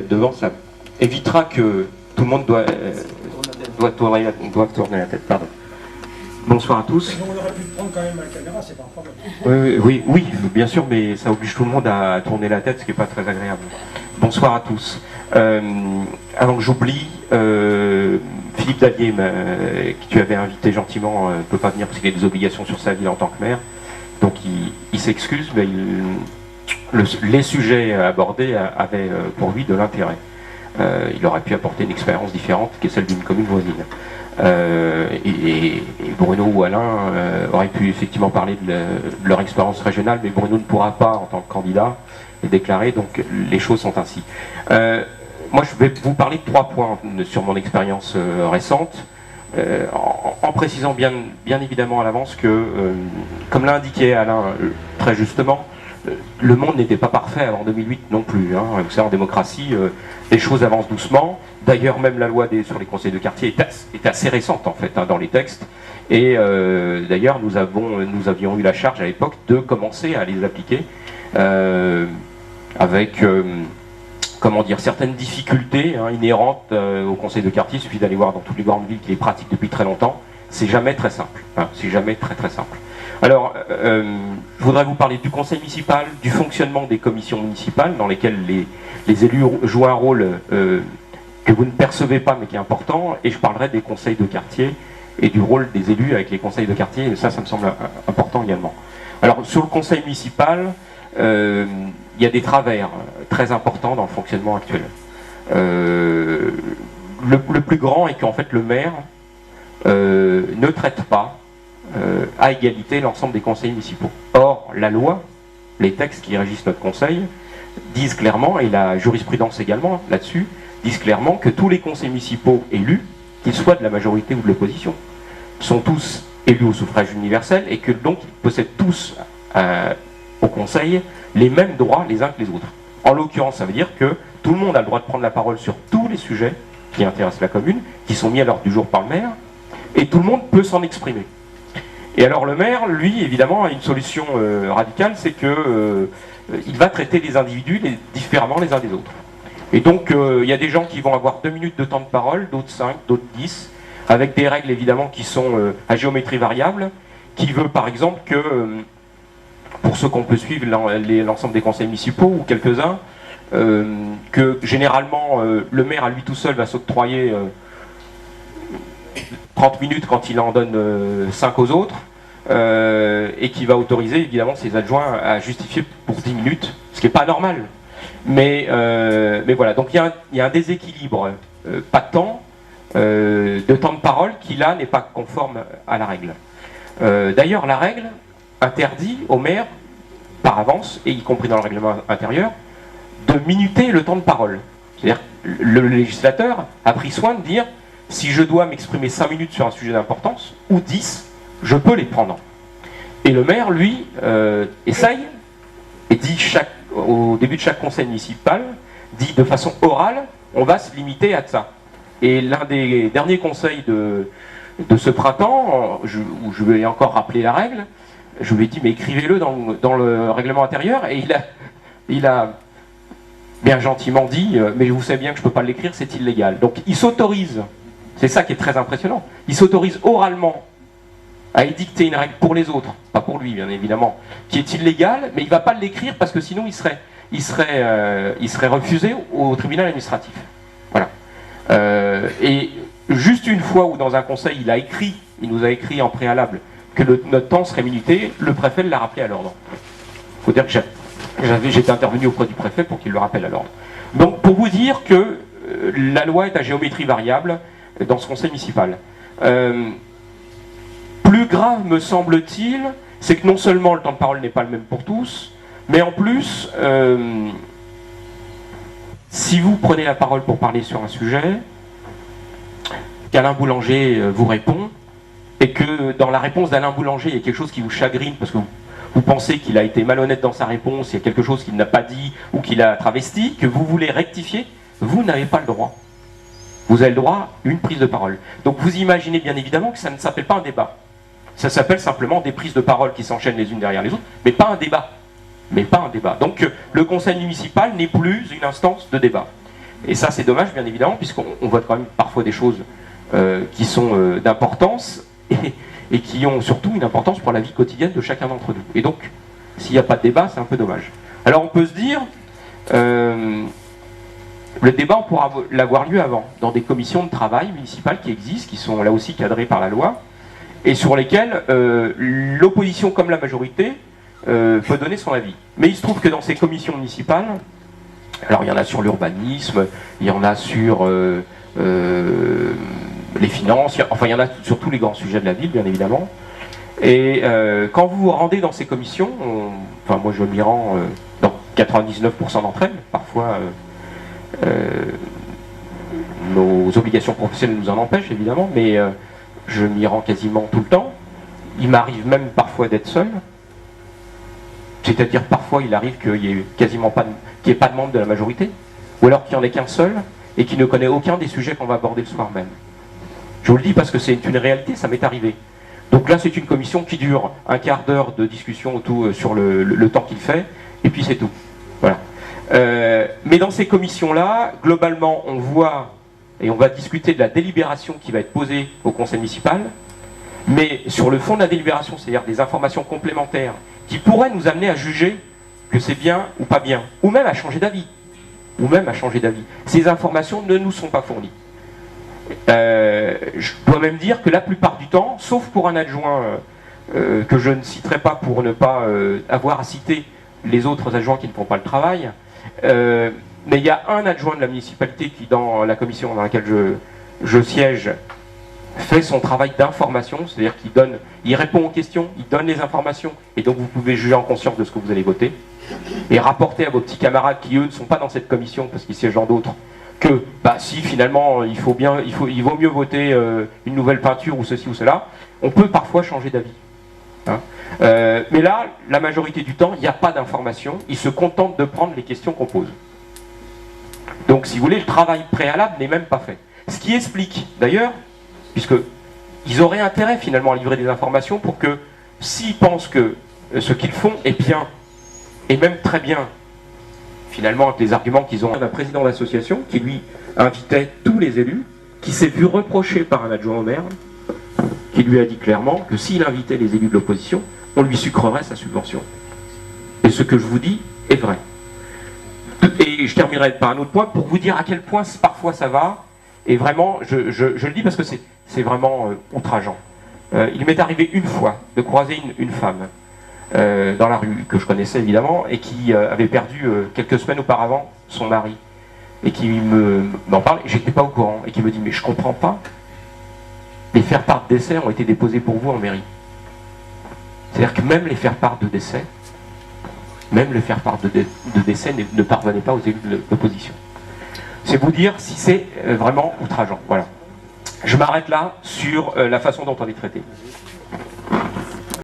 devant, ça évitera que tout le monde doit tourner la tête. Pardon. Bonsoir à tous. On aurait pu prendre quand même à la caméra, c'est pas un problème. Oui, bien sûr, mais ça oblige tout le monde à tourner la tête, ce qui n'est pas très agréable. Bonsoir à tous. Avant que j'oublie, Philippe Dallier, que tu avais invité gentiment, ne peut pas venir parce qu'il a des obligations sur sa ville en tant que maire. Donc il s'excuse, mais les sujets abordés avaient pour lui de l'intérêt. Il aurait pu apporter une expérience différente qui est celle d'une commune voisine. Et Bruno ou Alain auraient pu effectivement parler de leur expérience régionale, mais Bruno ne pourra pas en tant que candidat et déclarer, donc les choses sont ainsi. Moi je vais vous parler de 3 points sur mon expérience récente, en précisant bien évidemment à l'avance que, comme l'a indiqué Alain très justement, le monde n'était pas parfait avant 2008 non plus. Vous savez, en démocratie, les choses avancent doucement. D'ailleurs, même la loi sur les conseils de quartier est assez récente en fait dans les textes. Et d'ailleurs, nous avions eu la charge à l'époque de commencer à les appliquer avec comment dire, certaines difficultés inhérentes au conseil de quartier. Il suffit d'aller voir dans toutes les grandes villes qui les pratiquent depuis très longtemps. C'est jamais très simple. C'est jamais très simple. Alors, je voudrais vous parler du conseil municipal, du fonctionnement des commissions municipales dans lesquelles les élus jouent un rôle que vous ne percevez pas mais qui est important, et je parlerai des conseils de quartier et du rôle des élus avec les conseils de quartier, et ça me semble important également. Alors, sur le conseil municipal, il y a des travers très importants dans le fonctionnement actuel. Le plus grand est qu'en fait le maire ne traite pas à égalité l'ensemble des conseils municipaux. Or, la loi, les textes qui régissent notre conseil, disent clairement, et la jurisprudence également là-dessus, disent clairement que tous les conseils municipaux élus, qu'ils soient de la majorité ou de l'opposition, sont tous élus au suffrage universel et que donc ils possèdent tous au conseil les mêmes droits les uns que les autres. En l'occurrence, ça veut dire que tout le monde a le droit de prendre la parole sur tous les sujets qui intéressent la commune, qui sont mis à l'ordre du jour par le maire, et tout le monde peut s'en exprimer. Et alors le maire, lui, évidemment, a une solution radicale, c'est que il va traiter les individus différemment les uns des autres. Et donc, il y a des gens qui vont avoir 2 minutes de temps de parole, d'autres 5, d'autres 10, avec des règles, évidemment, qui sont à géométrie variable, qui veut, par exemple, que, pour ceux qu'on peut suivre l'ensemble des conseils municipaux, ou quelques-uns, que, généralement, le maire, à lui tout seul, va s'octroyer 30 minutes quand il en donne 5 aux autres, et qui va autoriser évidemment ses adjoints à justifier pour 10 minutes, ce qui n'est pas normal. Mais voilà, donc il y a un déséquilibre patent de temps de parole qui là n'est pas conforme à la règle. D'ailleurs, la règle interdit au maire, par avance, et y compris dans le règlement intérieur, de minuter le temps de parole. C'est-à-dire le législateur a pris soin de dire: si je dois m'exprimer 5 minutes sur un sujet d'importance, ou 10, je peux les prendre. Et le maire, lui, essaye, et dit au début de chaque conseil municipal, dit de façon orale, on va se limiter à ça. Et l'un des derniers conseils de ce printemps, où je vais encore rappeler la règle, je lui ai dit, mais écrivez-le dans le règlement intérieur, et il a bien gentiment dit, mais vous savez bien que je ne peux pas l'écrire, c'est illégal. Donc il s'autorise. C'est ça qui est très impressionnant. Il s'autorise oralement à édicter une règle pour les autres, pas pour lui bien évidemment, qui est illégale, mais il ne va pas l'écrire parce que sinon il serait refusé au tribunal administratif. Voilà. Et juste une fois où dans un conseil il nous a écrit en préalable que notre temps serait minuté, le préfet l'a rappelé à l'ordre. Il faut dire que j'étais intervenu auprès du préfet pour qu'il le rappelle à l'ordre. Donc pour vous dire que la loi est à géométrie variable dans ce conseil municipal. Plus grave, me semble-t-il, c'est que non seulement le temps de parole n'est pas le même pour tous, mais en plus, si vous prenez la parole pour parler sur un sujet, qu'Alain Boulanger vous répond, et que dans la réponse d'Alain Boulanger, il y a quelque chose qui vous chagrine, parce que vous pensez qu'il a été malhonnête dans sa réponse, il y a quelque chose qu'il n'a pas dit, ou qu'il a travesti, que vous voulez rectifier, vous n'avez pas le droit. Vous avez le droit à une prise de parole. Donc vous imaginez bien évidemment que ça ne s'appelle pas un débat. Ça s'appelle simplement des prises de parole qui s'enchaînent les unes derrière les autres, mais pas un débat. Donc le conseil municipal n'est plus une instance de débat. Et ça, c'est dommage, bien évidemment, puisqu'on voit quand même parfois des choses qui sont d'importance et qui ont surtout une importance pour la vie quotidienne de chacun d'entre nous. Et donc, s'il n'y a pas de débat, c'est un peu dommage. Alors, on peut se dire, le débat, on pourra l'avoir lieu avant, dans des commissions de travail municipales qui existent, qui sont là aussi cadrées par la loi, et sur lesquelles l'opposition comme la majorité peut donner son avis. Mais il se trouve que dans ces commissions municipales, alors il y en a sur l'urbanisme, il y en a sur les finances, enfin il y en a sur tous les grands sujets de la ville, bien évidemment. Et quand vous vous rendez dans ces commissions, enfin moi je m'y rends dans 99% d'entre elles, parfois nos obligations professionnelles nous en empêchent évidemment, mais je m'y rends quasiment tout le temps. Il m'arrive même parfois d'être seul. C'est-à-dire parfois il arrive qu'il n'y ait quasiment pas de membre de la majorité, ou alors qu'il n'y en ait qu'un seul et qui ne connaît aucun des sujets qu'on va aborder le soir même. Je vous le dis parce que c'est une réalité, ça m'est arrivé. Donc là c'est une commission qui dure un quart d'heure de discussion tout, sur le temps qu'il fait, et puis c'est tout. Voilà. Mais dans ces commissions-là, globalement on voit, et on va discuter de la délibération qui va être posée au conseil municipal, mais sur le fond de la délibération, c'est-à-dire des informations complémentaires qui pourraient nous amener à juger que c'est bien ou pas bien, ou même à changer d'avis. Ces informations ne nous sont pas fournies. Je dois même dire que la plupart du temps, sauf pour un adjoint que je ne citerai pas pour ne pas avoir à citer les autres adjoints qui ne font pas le travail, mais il y a un adjoint de la municipalité qui, dans la commission dans laquelle je siège, fait son travail d'information, c'est-à-dire il répond aux questions, il donne les informations, et donc vous pouvez juger en conscience de ce que vous allez voter, et rapporter à vos petits camarades qui eux ne sont pas dans cette commission parce qu'ils siègent dans d'autres, que si finalement il vaut mieux voter une nouvelle peinture ou ceci ou cela, on peut parfois changer d'avis. Hein. Mais là, la majorité du temps, il n'y a pas d'information, ils se contentent de prendre les questions qu'on pose. Donc si vous voulez, le travail préalable n'est même pas fait. Ce qui explique d'ailleurs, puisqu'ils auraient intérêt finalement à livrer des informations pour que, s'ils pensent que ce qu'ils font est bien, et même très bien, finalement avec les arguments qu'ils ont d'un président d'association qui lui invitait tous les élus, qui s'est vu reprocher par un adjoint au maire, qui lui a dit clairement que s'il invitait les élus de l'opposition, on lui sucrerait sa subvention. Et ce que je vous dis est vrai. Et je terminerai par un autre point pour vous dire à quel point parfois ça va. Et vraiment, je le dis parce que c'est vraiment outrageant. Il m'est arrivé une fois de croiser une femme dans la rue, que je connaissais évidemment, et qui avait perdu quelques semaines auparavant son mari. Et qui m'en parle, et j'étais pas au courant, et qui me dit « Mais je comprends pas, les faire-part de décès ont été déposés pour vous en mairie. » C'est-à-dire que même les faire-part de décès, ne parvenaient pas aux élus de l'opposition. C'est vous dire si c'est vraiment outrageant. Voilà. Je m'arrête là sur la façon dont on est traité.